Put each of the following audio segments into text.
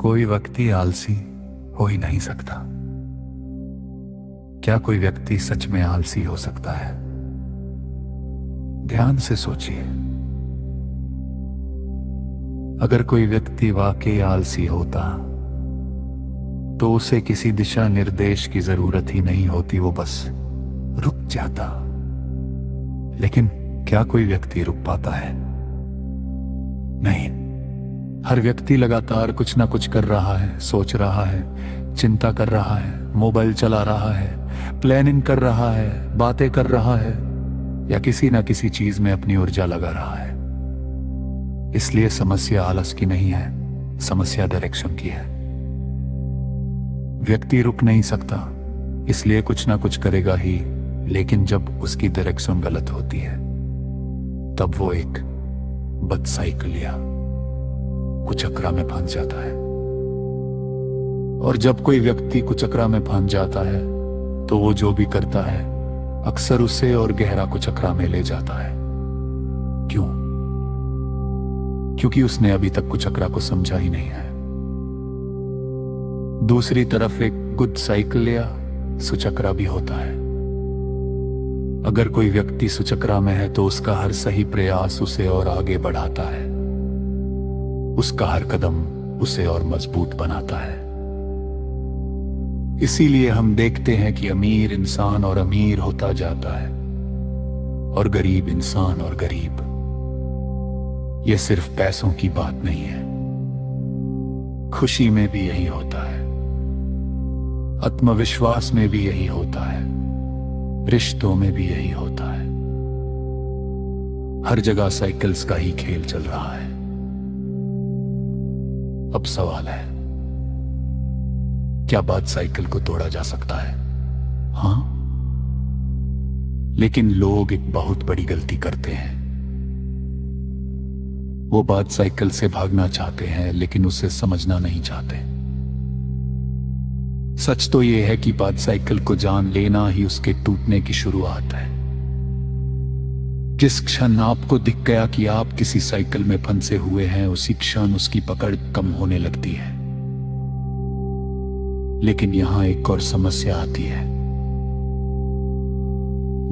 कोई व्यक्ति आलसी हो ही नहीं सकता। क्या कोई व्यक्ति सच में आलसी हो सकता है? ध्यान से सोचिए। अगर कोई व्यक्ति वाकई आलसी होता तो उसे किसी दिशा निर्देश की जरूरत ही नहीं होती, वो बस रुक जाता। लेकिन क्या कोई व्यक्ति रुक पाता है? नहीं। हर व्यक्ति लगातार कुछ ना कुछ कर रहा है, सोच रहा है, चिंता कर रहा है, मोबाइल चला रहा है, प्लानिंग कर रहा है, बातें कर रहा है या किसी ना किसी चीज में अपनी ऊर्जा लगा रहा है। इसलिए समस्या आलस की नहीं है, समस्या डायरेक्शन की है। व्यक्ति रुक नहीं सकता, इसलिए कुछ ना कुछ करेगा ही, लेकिन जब उसकी डायरेक्शन गलत होती है तब वो एक बदसाइकिल या कुचक्रा में फंस जाता है। और जब कोई व्यक्ति कुचक्रा में फंस जाता है तो वो जो भी करता है अक्सर उसे और गहरा कुचक्रा में ले जाता है। क्यों? क्योंकि उसने अभी तक कुचक्रा को समझा ही नहीं है। दूसरी तरफ एक गुड साइकिल या सुचक्रा भी होता है। अगर कोई व्यक्ति सुचक्रा में है तो उसका हर सही प्रयास उसे और आगे बढ़ाता है, उसका हर कदम उसे और मजबूत बनाता है। इसीलिए हम देखते हैं कि अमीर इंसान और अमीर होता जाता है और गरीब इंसान और गरीब। यह सिर्फ पैसों की बात नहीं है, खुशी में भी यही होता है, आत्मविश्वास में भी यही होता है, रिश्तों में भी यही होता है। हर जगह साइकिल्स का ही खेल चल रहा है। अब सवाल है, क्या बात साइकिल को तोड़ा जा सकता है? हां, लेकिन लोग एक बहुत बड़ी गलती करते हैं। वो बात साइकिल से भागना चाहते हैं लेकिन उसे समझना नहीं चाहते। सच तो यह है कि बात साइकिल को जान लेना ही उसके टूटने की शुरुआत है। जिस क्षण आपको दिख गया कि आप किसी साइकिल में फंसे हुए हैं, उसी क्षण उसकी पकड़ कम होने लगती है। लेकिन यहां एक और समस्या आती है।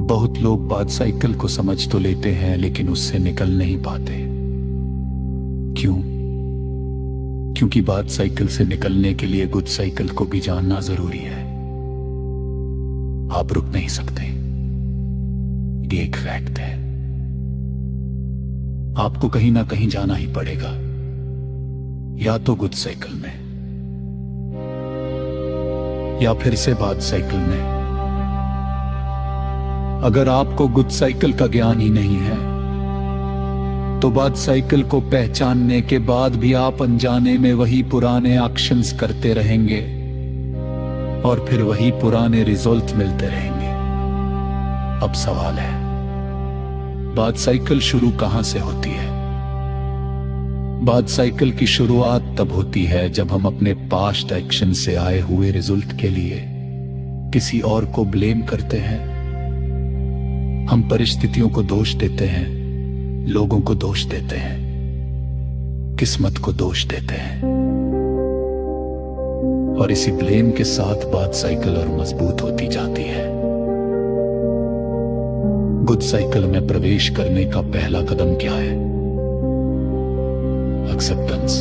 बहुत लोग बात साइकिल को समझ तो लेते हैं लेकिन उससे निकल नहीं पाते। क्यों? क्योंकि बात साइकिल से निकलने के लिए गुड साइकिल को भी जानना जरूरी है। आप रुक नहीं सकते, ये एक फैक्ट है। आपको कहीं ना कहीं जाना ही पड़ेगा, या तो गुड साइकिल में या फिर से बात साइकिल में। अगर आपको गुड साइकिल का ज्ञान ही नहीं है तो बात साइकिल को पहचानने के बाद भी आप अनजाने में वही पुराने एक्शंस करते रहेंगे और फिर वही पुराने रिजल्ट मिलते रहेंगे। अब सवाल है, बात साइकिल शुरू कहां से होती है? बात साइकिल की शुरुआत तब होती है जब हम अपने पास्ट एक्शन से आए हुए रिजल्ट के लिए किसी और को ब्लेम करते हैं। हम परिस्थितियों को दोष देते हैं, लोगों को दोष देते हैं, किस्मत को दोष देते हैं, और इसी ब्लेम के साथ बात साइकिल और मजबूत होती जाती है। गुड साइकिल में प्रवेश करने का पहला कदम क्या है? एक्सेप्टेंस।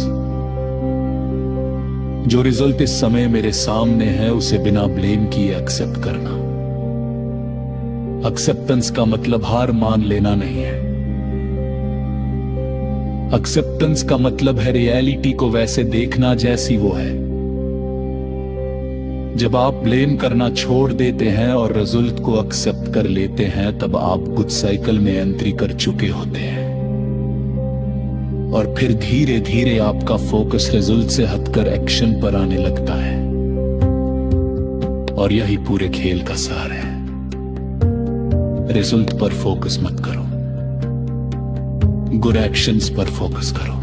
जो रिजल्ट इस समय मेरे सामने है उसे बिना ब्लेम किए एक्सेप्ट करना। एक्सेप्टेंस का मतलब हार मान लेना नहीं है। एक्सेप्टेंस का मतलब है रियलिटी को वैसे देखना जैसी वो है। जब आप ब्लेम करना छोड़ देते हैं और रिजल्ट को एक्सेप्ट कर लेते हैं तब आप गुड साइकिल में एंट्री कर चुके होते हैं। और फिर धीरे धीरे आपका फोकस रिजल्ट से हटकर एक्शन पर आने लगता है। और यही पूरे खेल का सार है। रिजल्ट पर फोकस मत करो, गुड एक्शंस पर फोकस करो।